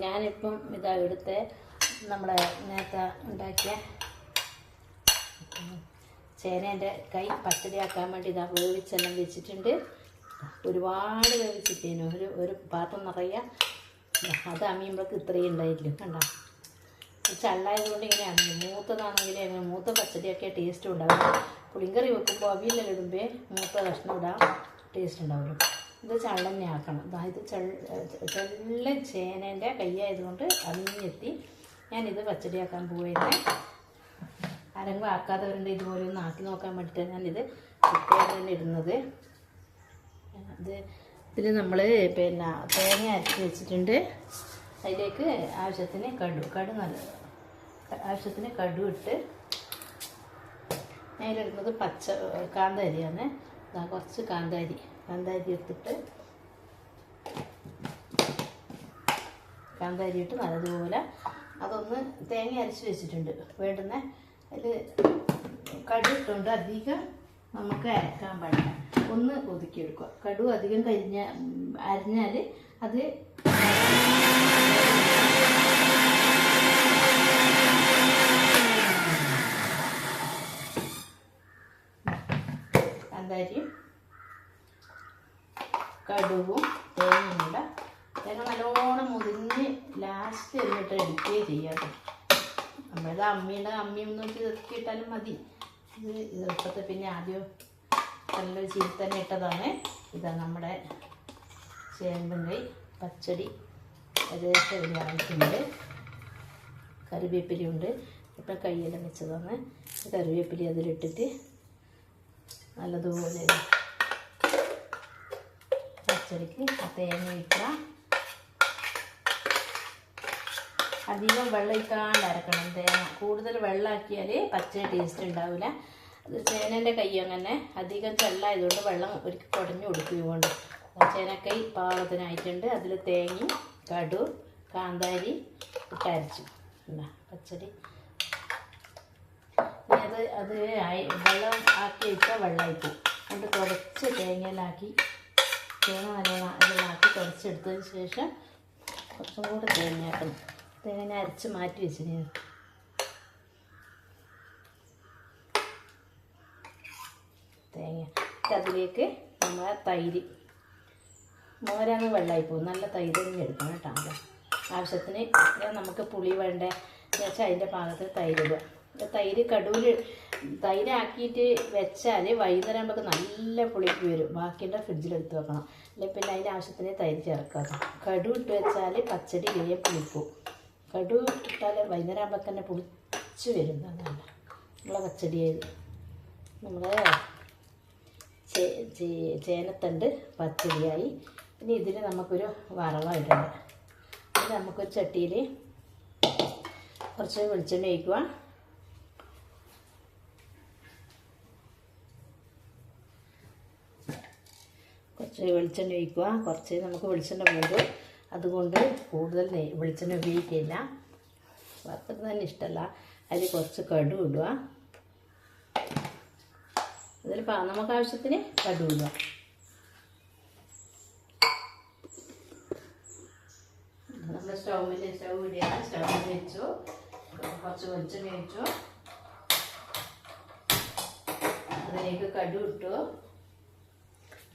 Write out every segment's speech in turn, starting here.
ഞാനിപ്പം ഇതാ ഇവിടുത്തെ നമ്മുടെ നേരത്തെ ഉണ്ടാക്കിയ ചേനേൻ്റെ കൈ പച്ചടിയാക്കാൻ വേണ്ടി ഇതാ വേവിച്ചെല്ലാം വെച്ചിട്ടുണ്ട്. ഒരുപാട് വേവിച്ചിട്ടേനു, ഒരു പാത്രം നിറയെ. അത് അമ്മിയുമ്പോഴേക്ക് ഇത്രയും ഉണ്ടായില്ല, കണ്ടോ. ചള്ളായതുകൊണ്ട് ഇങ്ങനെയാണ്. മൂത്തതാണെങ്കിൽ മൂത്ത പച്ചടിയൊക്കെ ടേസ്റ്റ് ഉണ്ടാവും. പുളിങ്കറി വെക്കുമ്പോൾ അവിയലെല്ലാം ഇടുമ്പോൾ മൂത്ത കഷ്ണം ഇടാൻ ടേസ്റ്റ് ഉണ്ടാവുമല്ലോ. ഇത് ചള്ളന്നെ ആക്കണം. ഇത് ചെള്ള ചേനേൻ്റെ കയ്യായതുകൊണ്ട് അരിഞ്ഞെത്തി ഞാനിത് പച്ചടിയാക്കാൻ പോയത്. ആരെങ്കിലും ആക്കാത്തവരുണ്ട് ഇതുപോലെ ഒന്ന് ആക്കി നോക്കാൻ വേണ്ടിയിട്ടാണ് ഞാനിത് ചിക്കൻ തന്നെ ഇടുന്നത്. ഇതിൽ നമ്മൾ പിന്നെ തേങ്ങ അരച്ച് വെച്ചിട്ടുണ്ട്. അതിലേക്ക് ആവശ്യത്തിന് ആവശ്യത്തിന് കടു ഇട്ട് അതിലിടുന്നത് കാന്താരിയാണ്. കുറച്ച് കാന്താരി എടുത്തിട്ട് കാന്താരി ഇട്ട് നല്ലതുപോലെ അതൊന്ന് തേങ്ങ അരച്ച് വെച്ചിട്ടുണ്ട്. വേണ്ടുന്ന അതിൽ കടു ഇട്ടുകൊണ്ട് അധികം നമുക്ക് അരക്കാൻ പാടില്ല, ഒന്ന് ഒതുക്കിയെടുക്കുക. കടു അധികം അരിഞ്ഞാൽ അത് കാന്താരിയും കടുവും തേങ്ങയും കൂടെ തേങ്ങ നല്ലോണം മുതിഞ്ഞ് ലാസ്റ്റ് എന്നിട്ട് എടുക്കുകയും ചെയ്യാതെ. നമ്മളിത് അമ്മിയും നോക്കി ഇറക്കിയിട്ടാലും മതി. ഇത് ഇപ്പോഴത്തെ പിന്നെ ആദ്യം നല്ലൊരു ചീരി തന്നെ ഇട്ടതാണ്. ഇതാ നമ്മുടെ ചേമ്പും കൈ പച്ചടി ഏകദേശം ഒരു ആയിട്ടുണ്ട്. കറിവേപ്പിലയുണ്ട്, ഇപ്പം കയ്യെല്ലാം വെച്ചതാണ്. കറിവേപ്പില അതിലിട്ടിട്ട് നല്ലതുപോലെ പച്ചടിക്ക് തേങ്ങ ഇട്ടാൽ അധികം വെള്ളം ഒഴിക്കാണ്ട് അരക്കണം. തേങ്ങ കൂടുതൽ വെള്ളമാക്കിയാൽ പച്ചടി ടേസ്റ്റ് ഉണ്ടാവില്ല. അത് ചേനേൻ്റെ കൈ അങ്ങനെ അധികം ചെള്ളായതുകൊണ്ട് വെള്ളം ഒരിക്കൽ കുടഞ്ഞു കൊടുക്കുകയുകൊണ്ട് ചേനക്കൈ പാകത്തിനായിട്ടുണ്ട്. അതിൽ തേങ്ങയും കടു കാന്താരി ഇട്ടരച്ചു പച്ചടി. അത് വെള്ളം ആക്കി വെച്ചാൽ വെള്ളമായിപ്പോവും. അതുകൊണ്ട് കുറച്ച് തേങ്ങയിലാക്കി തേങ്ങ നല്ലോണം അതിലാക്കി കുറച്ചെടുത്തതിന് ശേഷം കുറച്ചും കൂടെ തേങ്ങയാക്കണം. തേങ്ങ അരച്ച് മാറ്റി വെച്ചിന്. തേങ്ങ അതിലേക്ക് നമ്മളെ തൈര്, മോരാന്ന് വെള്ളമായി പോകും. നല്ല തൈര് തന്നെ എടുക്കണം കേട്ടോ. ആവശ്യത്തിന് നമുക്ക് പുളി വേണ്ടേ വെച്ചാൽ അതിൻ്റെ പാകത്തിൽ തൈര് ഇടുക. തൈര് തൈരാക്കിയിട്ട് വെച്ചാൽ വൈകുന്നേരം നമുക്ക് നല്ല പുളിക്ക് വരും. ബാക്കിൻ്റെ ഫ്രിഡ്ജിലെടുത്ത് വെക്കണം. അല്ലെങ്കിൽ പിന്നെ അതിൻ്റെ ആവശ്യത്തിന് തൈര് ചേർക്കാം. കടു ഇട്ട് വെച്ചാൽ പച്ചടി വേഗം പുളിക്കും. കടു ഇട്ടാൽ വൈകുന്നേരം ആകുമ്പോൾ തന്നെ പുളിച്ച് വരും. അതാണ് നമ്മളെ പച്ചടിയായത്. നമ്മുടെ ചേനത്തണ്ട് പച്ചടിയായി. ഇനി ഇതിൽ നമുക്കൊരു വറവായിട്ടുണ്ട്. ഇത് നമുക്കൊരു ചട്ടിയിൽ കുറച്ച് വെളിച്ചെണ്ണ ഒഴിക്കുക. കുറച്ച് നമുക്ക് വെളിച്ചെണ്ണ പോകുമ്പോൾ അതുകൊണ്ട് കൂടുതൽ വെളിച്ചെണ്ണ ഉപയോഗിക്കില്ല. വറുത്തിട്ട് തന്നെ ഇഷ്ടമല്ല. അതിൽ കുറച്ച് കടു ഇടുക. അതിൽ നമുക്ക് ആവശ്യത്തിന് കടു ഇടുക. നമ്മൾ സ്റ്റൗ ഇടുക. സ്റ്റൗവിൽ വെച്ചു കുറച്ച് വെളിച്ചെണ്ണ ഒഴിച്ചു. അതിലേക്ക് കടു ഇട്ടു.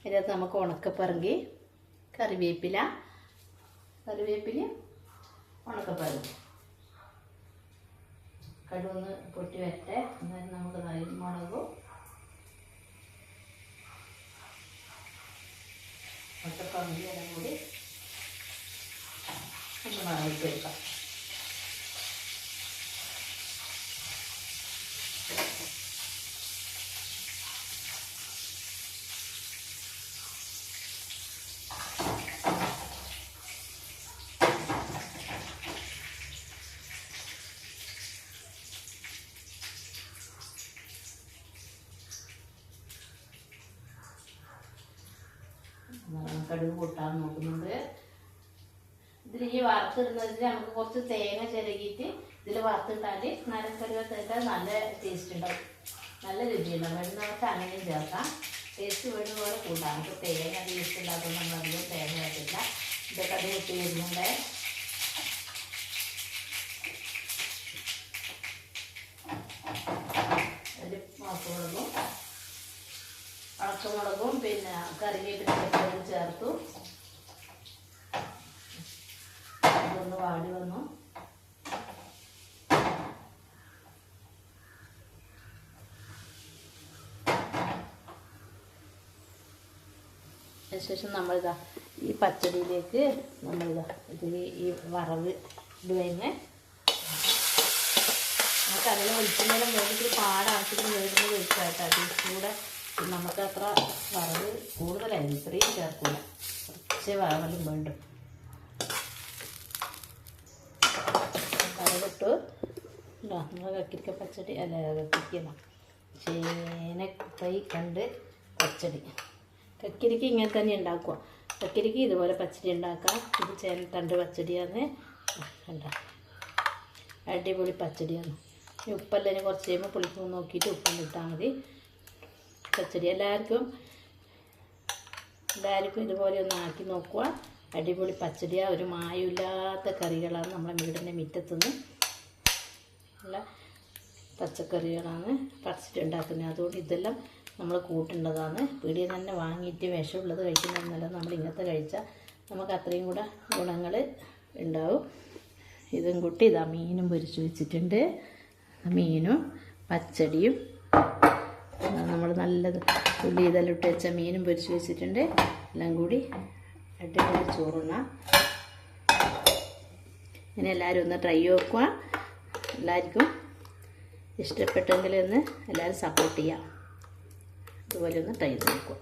അതിനകത്ത് നമുക്ക് ഉണക്കപ്പറങ്കി കറിവേപ്പിലയും ഉണക്കപ്പറങ്കി കടുവൊന്ന് പൊട്ടി വരട്ടെ. എന്നാലും നമുക്ക് മുളകും ഉണക്കപ്പറങ്കി എല്ലാം കൂടി ഒന്ന് വറവിട്ട് വെക്കാം. കടുക് പൊട്ടാൻ നോക്കുന്നുണ്ട്. ഇതിൽ ഈ വറുത്തിടുന്നതിൽ നമുക്ക് കുറച്ച് തേങ്ങ ചിരകിയിട്ട് ഇതിൽ വറുത്തിട്ടാൽ നരക്കരുവത്തിട്ടാൽ നല്ല ടേസ്റ്റ് ഉണ്ടാവും, നല്ല രുചിയുണ്ടാവും. വേണ്ടുന്നവർക്ക് അങ്ങനെയും ചേർക്കാം. ടേസ്റ്റ് വേണ്ട പോലെ കൂട്ടാം. നമുക്ക് തേങ്ങ അത് ഇഷ്ടമില്ലാത്തതുകൊണ്ട് നമ്മൾ അധികം തേങ്ങ ഇട്ടില്ല. ഇതൊക്കെ അത് ഇട്ട് വരുന്നുണ്ട്. പച്ചമുളകും പിന്നെ കറിവേപ്പിലയും ചേർത്തു. അതൊന്ന് വാടി വന്നു. അതിനുശേഷം നമ്മളിതാ ഈ പച്ചടിയിലേക്ക് നമ്മളിതാ ഇതിൽ ഈ വറവ് ഇടുവന്നെ. നമുക്ക് അതിന് ഒഴിക്കുന്നതിന് വേണ്ടിയിട്ട് പാടാവശ്യത്തിന് വേണ്ടുന്ന ഒഴിച്ചാട്ടോ. ടേസ്റ്റിലൂടെ നമുക്ക് അത്ര വറവ് കൂടുതലായിരുന്നു, ഇത്രയും ചേർക്കില്ല, കുറച്ച് വറവലും വേണ്ടും. വറവിട്ടു നമ്മൾ കക്കിരിക്ക പച്ചടി അല്ല കക്കിരിക്കണം ചേനക്കൈ കണ്ട് പച്ചടി. കക്കിരിക്ക ഇങ്ങനെ തന്നെ ഉണ്ടാക്കുക. കക്കിരിക്ക ഇതുപോലെ പച്ചടി ഉണ്ടാക്കാം. ഇത് ചേനത്തണ്ട് പച്ചടിയാണ്. കണ്ട അടിപൊളി പച്ചടിയാണ്. ഉപ്പെല്ലാം കുറച്ച് കഴിയുമ്പോൾ പുളിപ്പ് നോക്കിയിട്ട് ഉപ്പം ഇട്ടാൽ മതി. പച്ചടി എല്ലാവർക്കും ഇതുപോലെ ഒന്ന് ആക്കി നോക്കുക. അടിപൊളി പച്ചടിയാണ്. ഒരു മായമില്ലാത്ത കറികളാണ് നമ്മളെ വീടിൻ്റെ മുറ്റത്തുനിന്ന് ഉള്ള പച്ചക്കറികളാണ് പറിച്ചിട്ട് ഉണ്ടാക്കുന്നത്. അതുകൊണ്ട് ഇതെല്ലാം നമ്മൾ കൂട്ടേണ്ടതാണ്. പീടിയിൽ തന്നെ വാങ്ങിയിട്ട് വിഷമുള്ളത് കഴിക്കുന്നതെന്നല്ല, നമ്മൾ ഇങ്ങനത്തെ കഴിച്ചാൽ നമുക്ക് അത്രയും കൂടെ ഗുണങ്ങൾ ഉണ്ടാവും. ഇതും കൂട്ടി ഇതാ മീനും പൊരിച്ച് വെച്ചിട്ടുണ്ട്. മീനും പച്ചടിയും നമ്മൾ നല്ലത് ഉള്ളി ഇതെല്ലാം ഇട്ട് വെച്ച മീനും പൊരിച്ച് വെച്ചിട്ടുണ്ട്. എല്ലാം കൂടി അടിപൊളി ചോറുണ്ണ. ഇങ്ങനെ എല്ലാവരും ഒന്ന് ട്രൈ നോക്കുക. എല്ലാവർക്കും ഇഷ്ടപ്പെട്ടെങ്കിൽ ഒന്ന് എല്ലാവരും സപ്പോർട്ട് ചെയ്യാം. അതുപോലെ ഒന്ന് ട്രൈ ചെയ്ത് നോക്കുക.